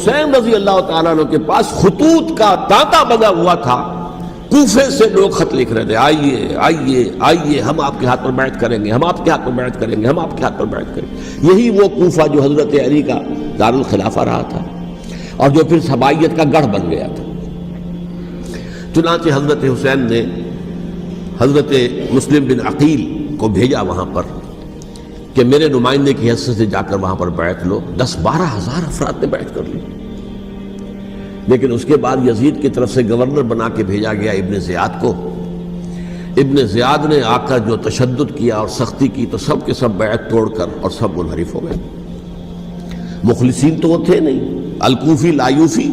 حسین رضی اللہ تعالیٰ عنہ کے پاس خطوط کا تانتا بنا ہوا تھا، کوفے سے لوگ خط لکھ رہے تھے، آئیے آئیے آئیے، ہم آپ کے ہاتھ پر بیعت کریں گے، ہم آپ کے ہاتھ پر بیعت کریں گے، ہم آپ کے ہاتھ پر بیعت کریں گے۔ یہی وہ کوفہ جو حضرت علی کا دارالخلافہ رہا تھا اور جو پھر سبائیت کا گڑھ بن گیا تھا۔ چنانچہ حضرت حسین نے حضرت مسلم بن عقیل کو بھیجا وہاں پر کہ میرے نمائندے کی حیثیت سے جا کر وہاں پر بیعت لو۔ 10-12 ہزار افراد نے بیعت کر لی، لیکن اس کے بعد یزید کی طرف سے گورنر بنا کے بھیجا گیا ابن زیاد کو۔ ابن زیاد نے آ کر جو تشدد کیا اور سختی کی تو سب کے سب بیعت توڑ کر اور سب منحرف ہو گئے۔ مخلصین تو وہ تھے نہیں، الکوفی لایوفی،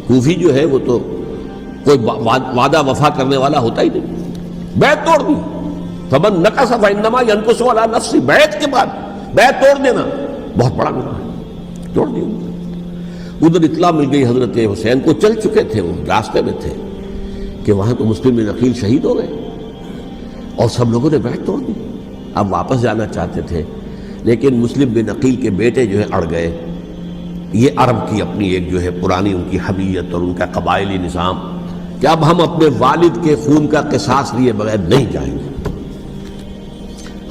کوفی جو ہے وہ تو کوئی وعدہ وفا کرنے والا ہوتا ہی نہیں، بیعت توڑ دی۔ فمن نقص فانما ينقص على نفسه، بیعت کے بعد بیعت توڑ دینا بہت بڑا گناہ ہے، توڑ دی۔ ادھر اطلاع مل گئی حضرت حسین کو، چل چکے تھے، وہ راستے میں تھے کہ وہاں تو مسلم بن عقیل شہید ہو گئے اور سب لوگوں نے بیعت توڑ دی۔ اب واپس جانا چاہتے تھے، لیکن مسلم بن عقیل کے بیٹے جو ہے اڑ گئے۔ یہ عرب کی اپنی ایک جو ہے پرانی ان کی حمیت اور ان کا قبائلی نظام کہ اب ہم اپنے والد کے خون کا قصاص لیے بغیر نہیں جائیں گے۔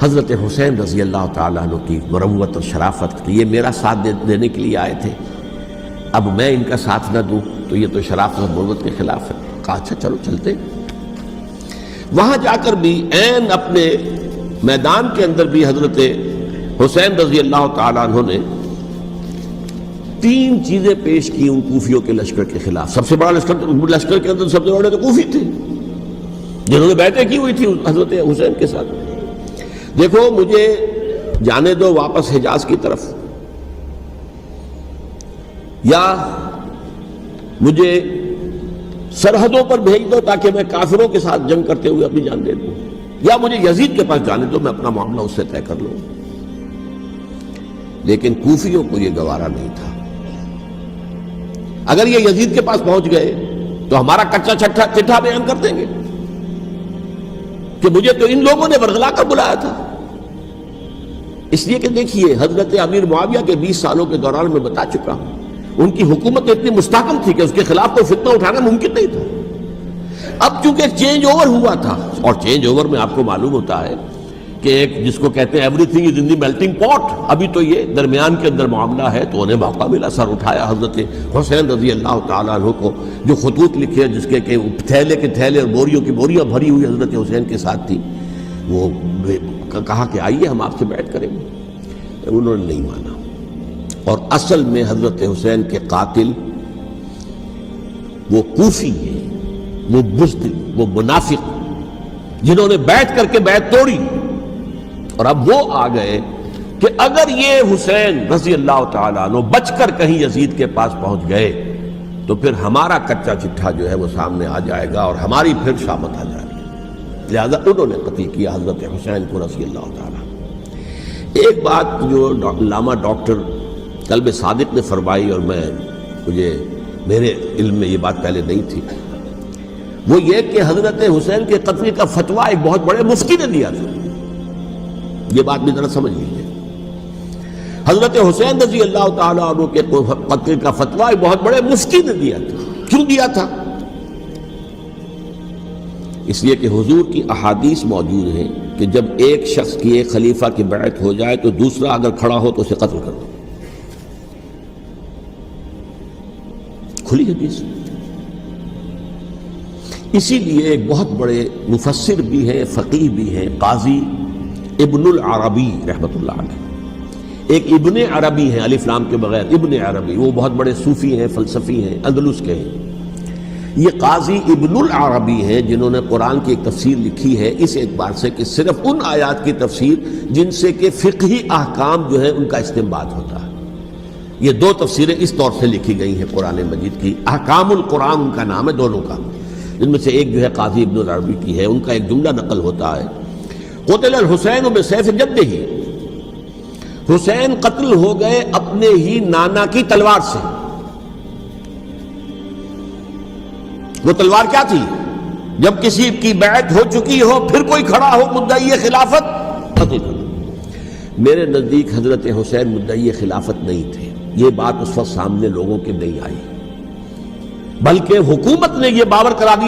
حضرت حسین رضی اللہ تعالیٰ عنہ کی مروت اور شرافت، یہ میرا ساتھ دینے کے لیے آئے تھے، اب میں ان کا ساتھ نہ دوں تو یہ تو شرافت اور مروت کے خلاف ہے۔ کہا اچھا چلو چلتے۔ وہاں جا کر بھی عین اپنے میدان کے اندر بھی حضرت حسین رضی اللہ تعالیٰ عنہ نے 3 چیزیں پیش کی ان کوفیوں کے لشکر کے خلاف۔ سب سے بڑا لشکر کے اندر سب سے بڑے تو کوفی تھے جنہوں نے بیعتیں کی ہوئی تھی حضرت حسین کے ساتھ۔ دیکھو مجھے جانے دو واپس حجاز کی طرف، یا مجھے سرحدوں پر بھیج دو تاکہ میں کافروں کے ساتھ جنگ کرتے ہوئے اپنی جان دے دوں، یا مجھے یزید کے پاس جانے دو، میں اپنا معاملہ اس سے طے کر لوں۔ لیکن کوفیوں کو یہ گوارا نہیں تھا۔ اگر یہ یزید کے پاس پہنچ گئے تو ہمارا کچا چٹھا بیان کر دیں گے کہ مجھے تو ان لوگوں نے ورغلا کر بلایا تھا۔ اس لیے کہ دیکھیے حضرت امیر معاویہ کے 20 سالوں کے دوران میں بتا چکا ہوں، ان کی حکومت اتنی مستحکم تھی کہ اس کے خلاف کوئی فتنہ اٹھانا ممکن نہیں تھا۔ اب چونکہ چینج اوور ہوا تھا، اور چینج اوور میں آپ کو معلوم ہوتا ہے کہ ایک جس کو کہتے ہیں every thing is in the melting پاٹ، ابھی تو یہ درمیان کے اندر معاملہ ہے، تو انہیں موقع ملا، سر اٹھایا حضرت حسین رضی اللہ تعالیٰ عنہ کو، جو خطوط لکھے جس کے کہ تھیلے کے تھیلے اور بوریوں کی بوریاں بھری ہوئی حضرت حسین کے ساتھ تھی، وہ کہا کہ آئیے ہم آپ سے بیعت کریں گے۔ انہوں نے نہیں مانا، اور اصل میں حضرت حسین کے قاتل وہ کوفی ہیں، وہ بزدل، وہ منافق، جنہوں نے بیعت کر کے بیعت توڑی۔ اور اب وہ آ گئے کہ اگر یہ حسین رضی اللہ تعالیٰ عنہ بچ کر کہیں یزید کے پاس پہنچ گئے تو پھر ہمارا کچا چٹھا جو ہے وہ سامنے آ جائے گا اور ہماری پھر شامت آ جائے گی۔ لہذا انہوں نے قتل کیا حضرت حسین کو رضی اللہ تعالیٰ۔ ایک بات جو علامہ ڈاکٹر قلب صادق نے فرمائی، اور مجھے میرے علم میں یہ بات پہلے نہیں تھی، وہ یہ کہ حضرت حسین کے قتل کا فتویٰ ایک بہت بڑے مفتی نے دیا تھا۔ یہ بات بھی ذرا سمجھ لیجیے، حضرت حسین رضی اللہ تعالیٰ عنہ کے قتل کا فتویٰ ایک بہت بڑے مفتی نے دیا تھا۔ کیوں دیا تھا؟ اس لیے کہ حضور کی احادیث موجود ہیں کہ جب ایک شخص کی ایک خلیفہ کی بیعت ہو جائے تو دوسرا اگر کھڑا ہو تو اسے قتل کر دو، کھلی حدیث۔ اسی لیے ایک بہت بڑے مفسر بھی ہیں، فقیہ بھی ہیں، قاضی ابن العربی رحمۃ اللہ علیہ، ایک ابن عربی ہیں الف لام کے بغیر، ابن عربی، وہ بہت بڑے صوفی ہیں، فلسفی ہیں، اندلس کے ہیں۔ یہ قاضی ابن العربی ہیں جنہوں نے قرآن کی ایک تفسیر لکھی ہے اس اعتبار سے کہ صرف ان آیات کی تفسیر جن سے کہ فقہی احکام جو ہے ان کا استنباط ہوتا ہے۔ یہ 2 تفسیریں اس طور سے لکھی گئی ہیں قرآن مجید کی، احکام القرآن ان کا نام ہے دونوں کا، جن میں سے ایک جو ہے قاضی ابن العربی کی ہے۔ ان کا ایک جملہ نقل ہوتا ہے، قتل الحسین بسیف جدہ، حسین قتل ہو گئے اپنے ہی نانا کی تلوار سے۔ وہ تلوار کیا تھی؟ جب کسی کی بیعت ہو چکی ہو پھر کوئی کھڑا ہو مدعی خلافت، قتل۔ میرے نزدیک حضرت حسین مدعی خلافت نہیں تھے، یہ بات اس وقت سامنے لوگوں کے نہیں آئی، بلکہ حکومت نے یہ باور کرا دیا